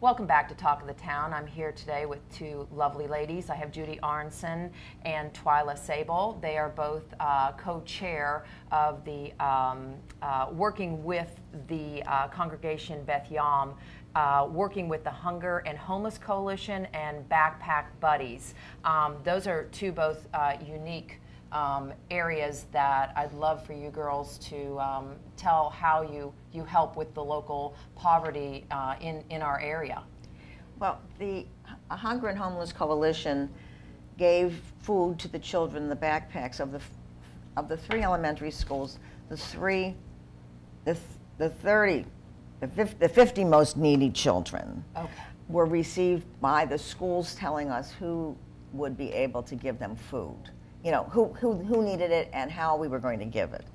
Welcome back to Talk of the Town. I'm here today with two lovely ladies. I have Judy Aronson and Twyla Sable. They are both co-chair of the working with the congregation Beth Yam, working with the Hunger and Homeless Coalition and Backpack Buddies. Those are two both unique areas that I'd love for you girls to tell how you help with the local poverty in our area. Well, the Hunger and Homeless Coalition gave food to the children in the backpacks of the three elementary schools. The 50 most needy children were received by the schools telling us who would be able to give them food. You know, who needed it and how we were going to give it.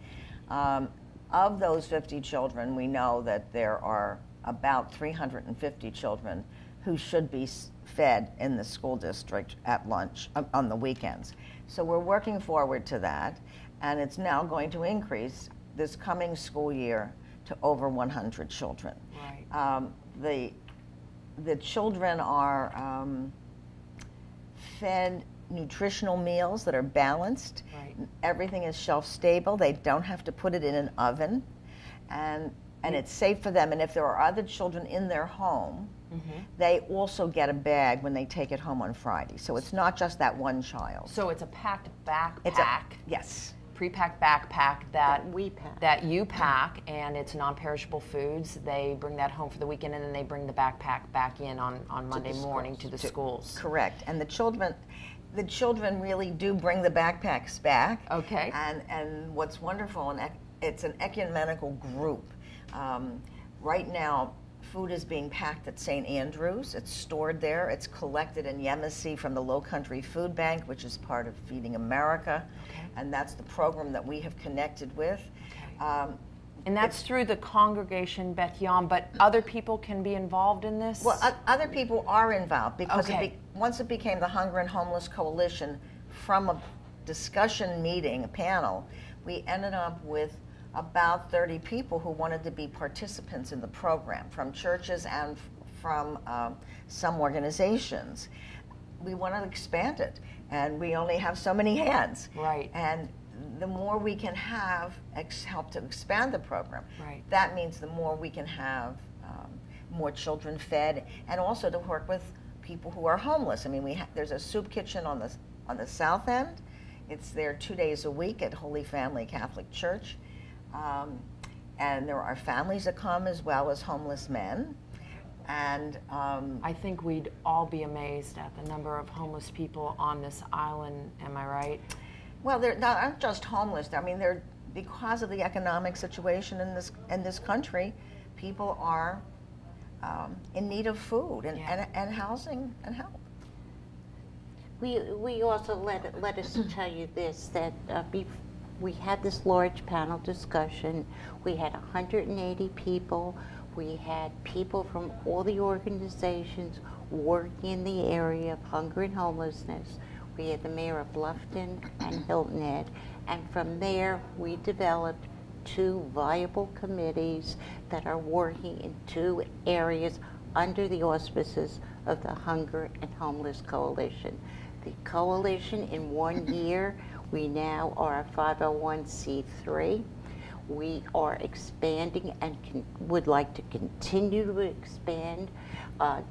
Of those 50 children, we know that there are about 350 children who should be fed in the school district at lunch on the weekends. So we're working forward to that, and it's now going to increase this coming school year to over 100 children. Right. The children are fed nutritional meals that are balanced. Right. Everything is shelf stable. They don't have to put it in an oven, and it's safe for them. And if there are other children in their home, they also get a bag when they take it home on Friday. So it's not just that one child. So it's a packed backpack. Yes. Pre-packed backpack that you pack, Mm-hmm. and it's non-perishable foods. They bring that home for the weekend, and then they bring the backpack back in on Monday morning to the schools. Correct. And the children really do bring the backpacks back. Okay. And what's wonderful, and it's an ecumenical group. Right now, food is being packed at St. Andrews. It's stored there. It's collected in Yemassee from the Low Country Food Bank, which is part of Feeding America. Okay. And that's the program that we have connected with. Okay. And that's through the congregation Beth Yam, but other people can be involved in this? Well, other people are involved because once it became the Hunger and Homeless Coalition, from a discussion meeting, a panel, we ended up with about 30 people who wanted to be participants in the program, from churches and from some organizations. We want to expand it, and we only have so many hands. Right. And the more we can have help to expand the program, right, that means the more we can have more children fed, and also to work with people who are homeless. I mean, there's a soup kitchen on the south end. It's there 2 days a week at Holy Family Catholic Church. And there are families that come as well as homeless men. And I think we'd all be amazed at the number of homeless people on this island. Am I right? Well, they're not just homeless. I mean, they're, because of the economic situation in this country, people are in need of food and housing and help. We also let us tell you this, that we had this large panel discussion. We had 180 people. We had people from all the organizations working in the area of hunger and homelessness. We had the mayor of Bluffton and Hilton Head. And from there, we developed 2 viable committees that are working in 2 areas under the auspices of the Hunger and Homeless Coalition. The coalition, in 1 year, we now are a 501c3. We are expanding and would like to continue to expand,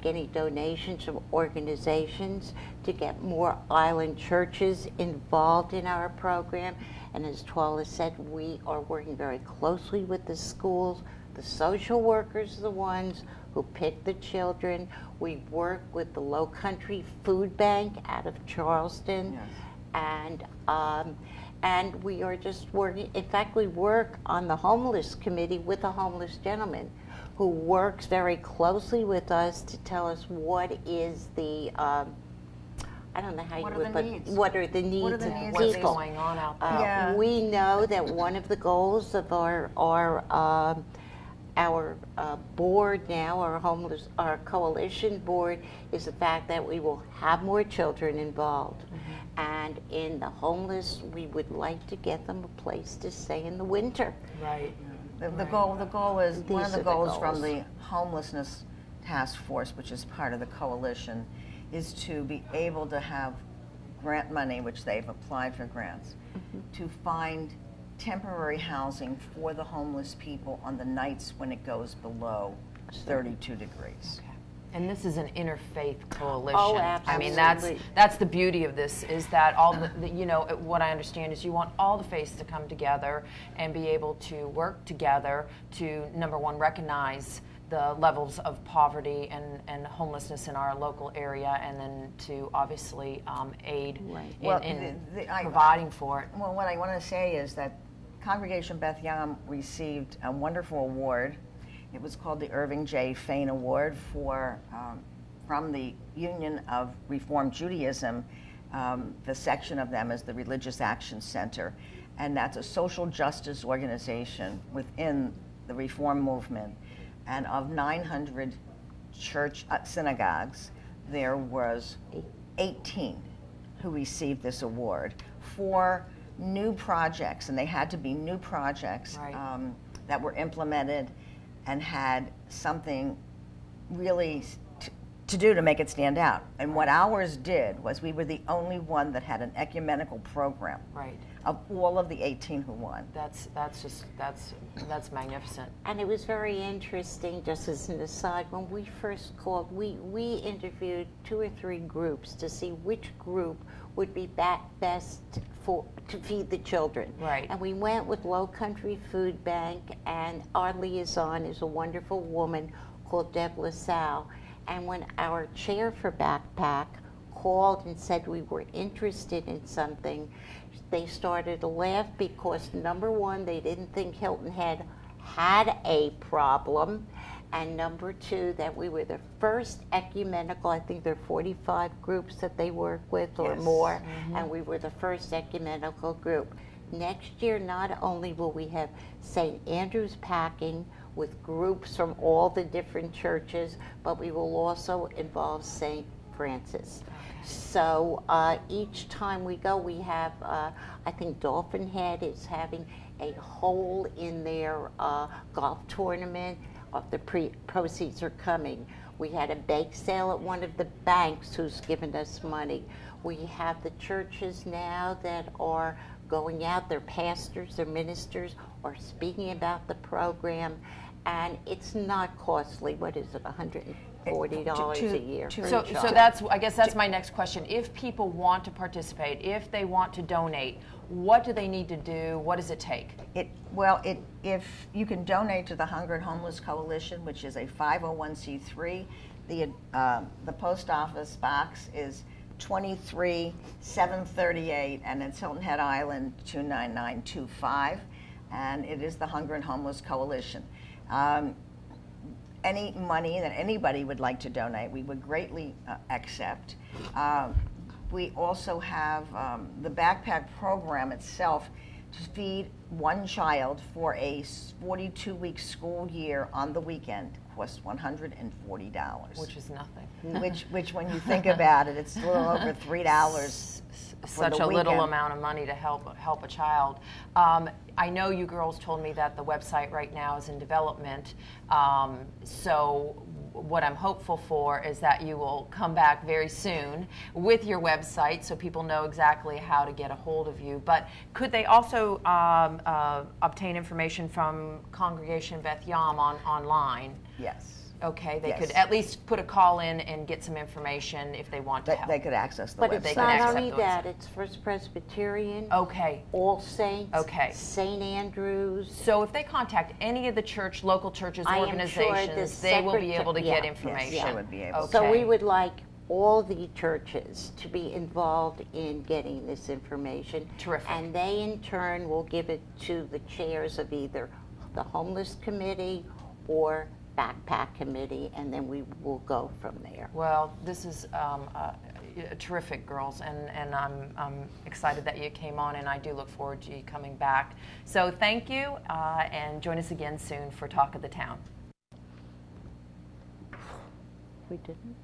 getting donations from organizations to get more island churches involved in our program. And as Twyla said, we are working very closely with the schools. The social workers are the ones who pick the children. We work with the Low Country Food Bank out of Charleston. Yes. And we are just working. In fact, we work on the homeless committee with a homeless gentleman who works very closely with us to tell us what is the, I don't know how you would, but what are the needs of people. What's going on out there? Yeah. We know that one of the goals of our board now, our coalition board, is the fact that we will have more children involved. Mm-hmm. And in the homeless, we would like to get them a place to stay in the winter. Right. The goal is, one of the goals from the homelessness task force, which is part of the coalition, is to be able to have grant money, which they've applied for grants, to find temporary housing for the homeless people on the nights when it goes below 32 degrees. Okay. And this is an interfaith coalition. Oh, I mean, absolutely. that's the beauty of this, is that all the, you know, what I understand is you want all the faiths to come together and be able to work together to, number one, recognize the levels of poverty and homelessness in our local area, and then to obviously aid in providing for it. Well, what I want to say is that Congregation Beth Yam received a wonderful award. It was called the Irving J. Fain Award from the Union of Reformed Judaism. The section of them is the Religious Action Center, and that's a social justice organization within the Reform movement. And of 900 church synagogues, there was 18 who received this award for new projects, and they had to be new projects that were implemented and had something really to do to make it stand out. And what ours did was we were the only one that had an ecumenical program. Right. Of all of the 18 who won. That's magnificent. And it was very interesting, just as an aside, when we first called, we interviewed 2 or 3 groups to see which group would be best to feed the children. Right. And we went with Low Country Food Bank, and our liaison is a wonderful woman called Deb LaSalle. And when our chair for Backpack called and said we were interested in something, they started to laugh because, number one, they didn't think Hilton Head had a problem, and number two, that we were the first ecumenical, I think there are 45 groups that they work with or more, and we were the first ecumenical group. Next year, not only will we have St. Andrew's packing with groups from all the different churches, but we will also involve St. Francis. So each time we go, we have, I think Dolphin Head is having a hole in their golf tournament. The proceeds are coming. We had a bake sale at one of the banks who's given us money. We have the churches now that are going out, their pastors, their ministers are speaking about the program, and it's not costly. What is it, $140 a year? So that's, I guess that's my next question. If people want to participate, if they want to donate, what do they need to do? What does it take? If you can donate to the Hunger and Homeless Coalition, which is a 501c3, the post office box is 23738, and it's Hilton Head Island 29925, and it is the Hunger and Homeless Coalition. Any money that anybody would like to donate, we would greatly accept. We also have the backpack program itself to feed one child for a 42-week school year on the weekend costs $140. Which is nothing. Which when you think about it, it's a little over $3 such a little amount of money to help a child. I know you girls told me that the website right now is in development. So what I'm hopeful for is that you will come back very soon with your website so people know exactly how to get a hold of you. But could they also obtain information from Congregation Beth Yam online? Yes. Okay, they could at least put a call in and get some information if they want to help. They could access the website. But it's not only that, it's First Presbyterian, All Saints, St. Andrews. So if they contact any of the local churches, organizations, they will be able to get information. Yes, they would be able to. So we would like all the churches to be involved in getting this information. Terrific. And they in turn will give it to the chairs of either the Homeless Committee or Backpack Committee, and then we will go from there. Well, this is terrific, girls, and I'm excited that you came on, and I do look forward to you coming back. So thank you, and join us again soon for Talk of the Town. We didn't?